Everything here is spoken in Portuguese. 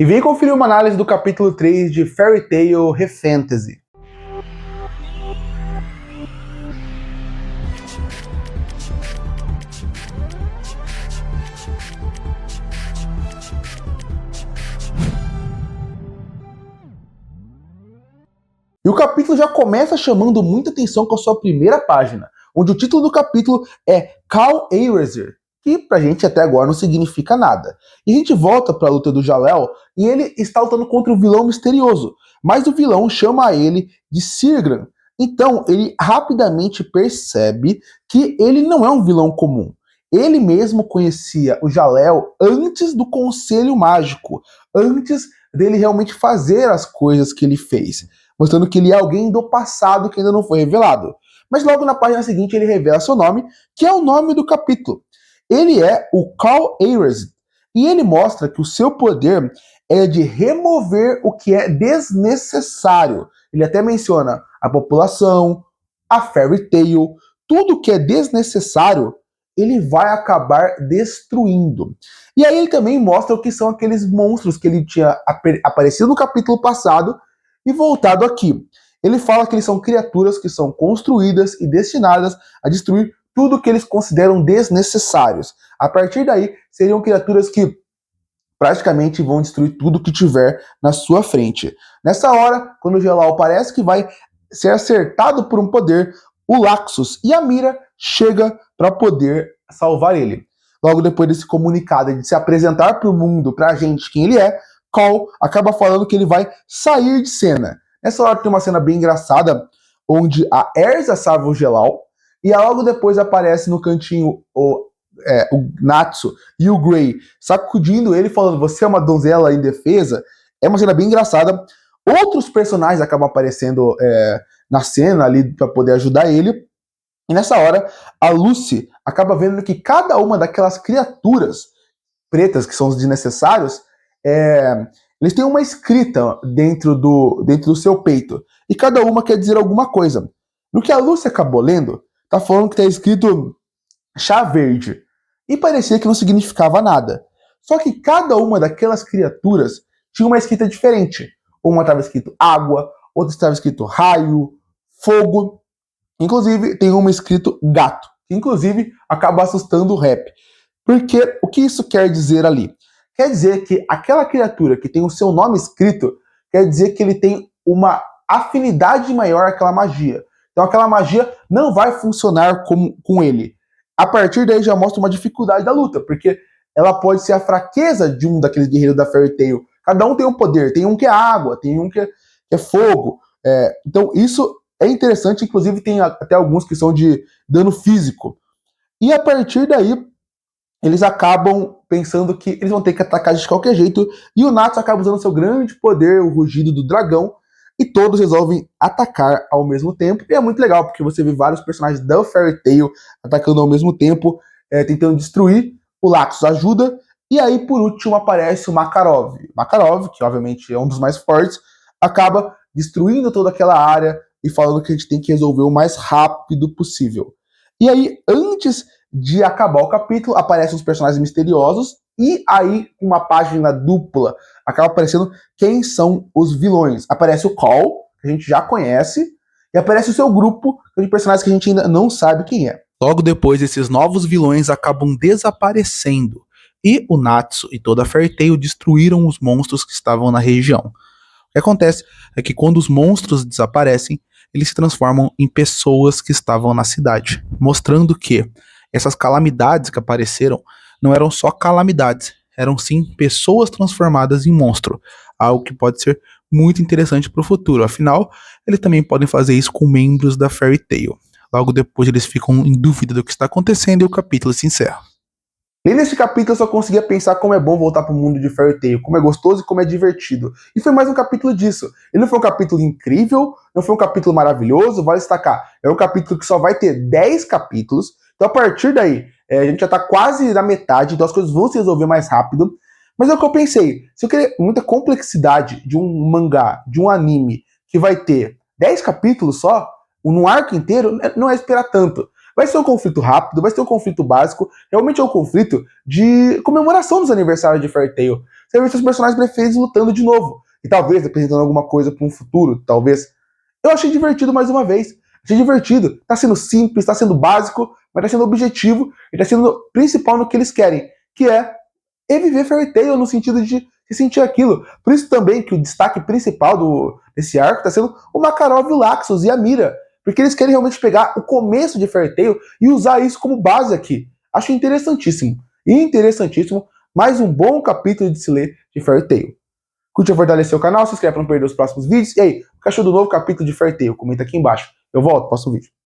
E vem conferir uma análise do capítulo 3 de Fairy Tail Refantasy. E o capítulo já começa chamando muita atenção com a sua primeira página, onde o título do capítulo é Call Eraser, que pra gente até agora não significa nada. E a gente volta pra luta do Jal-El e ele está lutando contra o vilão misterioso, mas o vilão chama ele de Sirgran. Então ele rapidamente percebe que ele não é um vilão comum. Ele mesmo conhecia o Jal-El antes do Conselho Mágico, antes dele realmente fazer as coisas que ele fez, mostrando que ele é alguém do passado que ainda não foi revelado. Mas logo na página seguinte ele revela seu nome, que é o nome do capítulo. Ele é o Call Eraser, e ele mostra que o seu poder é de remover o que é desnecessário. Ele até menciona a população, a Fairy Tail, tudo que é desnecessário, ele vai acabar destruindo. E aí ele também mostra o que são aqueles monstros que ele tinha aparecido no capítulo passado e voltado aqui. Ele fala que eles são criaturas que são construídas e destinadas a destruir tudo que eles consideram desnecessários. A partir daí, seriam criaturas que praticamente vão destruir tudo que tiver na sua frente. Nessa hora, quando o Jal-El parece que vai ser acertado por um poder, o Laxus e a Mira chega para poder salvar ele. Logo depois desse comunicado de se apresentar para o mundo, para a gente quem ele é, Call acaba falando que ele vai sair de cena. Nessa hora tem uma cena bem engraçada, onde a Erza salva o Jal-El, e logo depois aparece no cantinho o Natsu e o Gray sacudindo ele, falando: você é uma donzela indefesa. É uma cena bem engraçada. Outros personagens acabam aparecendo na cena ali para poder ajudar ele. E nessa hora, a Lucy acaba vendo que cada uma daquelas criaturas pretas, que são os desnecessários, eles têm uma escrita dentro do seu peito. E cada uma quer dizer alguma coisa. No que a Lucy acabou lendo, tá falando que tá escrito chá verde. E parecia que não significava nada. Só que cada uma daquelas criaturas tinha uma escrita diferente. Uma estava escrito água, outra estava escrito raio, fogo. Inclusive, tem uma escrito gato, que inclusive acaba assustando o Rap. Porque o que isso quer dizer ali? Quer dizer que aquela criatura que tem o seu nome escrito, quer dizer que ele tem uma afinidade maior àquela magia. Então aquela magia não vai funcionar com ele. A partir daí já mostra uma dificuldade da luta, porque ela pode ser a fraqueza de um daqueles guerreiros da Fairy Tail. Cada um tem um poder, tem um que é água, tem um que é fogo. Então isso é interessante, inclusive tem até alguns que são de dano físico. E a partir daí, eles acabam pensando que eles vão ter que atacar de qualquer jeito, e o Natsu acaba usando seu grande poder, o rugido do dragão, e todos resolvem atacar ao mesmo tempo. E é muito legal, porque você vê vários personagens da Fairy Tail atacando ao mesmo tempo, tentando destruir. O Laxus ajuda, e aí por último aparece o Makarov. Makarov, que obviamente é um dos mais fortes, acaba destruindo toda aquela área e falando que a gente tem que resolver o mais rápido possível. E aí, antes de acabar o capítulo, aparecem os personagens misteriosos, e aí uma página dupla acaba aparecendo quem são os vilões. Aparece o Call, que a gente já conhece, e aparece o seu grupo de personagens que a gente ainda não sabe quem é. Logo depois, esses novos vilões acabam desaparecendo, e o Natsu e toda a Fairy Tail destruíram os monstros que estavam na região. O que acontece é que quando os monstros desaparecem, eles se transformam em pessoas que estavam na cidade, mostrando que essas calamidades que apareceram não eram só calamidades, eram sim pessoas transformadas em monstro, algo que pode ser muito interessante para o futuro. Afinal, eles também podem fazer isso com membros da Fairy Tail. Logo depois eles ficam em dúvida do que está acontecendo e o capítulo se encerra. E nesse capítulo eu só conseguia pensar como é bom voltar pro mundo de Fairy Tail, como é gostoso e como é divertido. E foi mais um capítulo disso. Ele não foi um capítulo incrível, não foi um capítulo maravilhoso, vale destacar. É um capítulo que só vai ter 10 capítulos, então a partir daí a gente já tá quase na metade, então as coisas vão se resolver mais rápido. Mas é o que eu pensei, se eu querer muita complexidade de um mangá, de um anime, que vai ter 10 capítulos só, num arco inteiro, não é esperar tanto. Vai ser um conflito rápido, vai ser um conflito básico, realmente é um conflito de comemoração dos aniversários de Fairy Tail. você vai ver seus personagens preferidos lutando de novo. E talvez apresentando alguma coisa para um futuro, talvez. Eu achei divertido mais uma vez. Achei divertido. Tá sendo simples, tá sendo básico, mas tá sendo objetivo e tá sendo principal no que eles querem, que é reviver Fairy Tail no sentido de se sentir aquilo. Por isso também que o destaque principal desse arco tá sendo o Makarov, o Laxus e a Mira. Porque eles querem realmente pegar o começo de Fairy Tail e usar isso como base aqui. Acho interessantíssimo. E interessantíssimo, mais um bom capítulo de se ler de Fairy Tail. Curte e fortalecer o canal, se inscreve para não perder os próximos vídeos. E aí, o que achou do novo capítulo de Fairy Tail? Comenta aqui embaixo. Eu volto, próximo vídeo.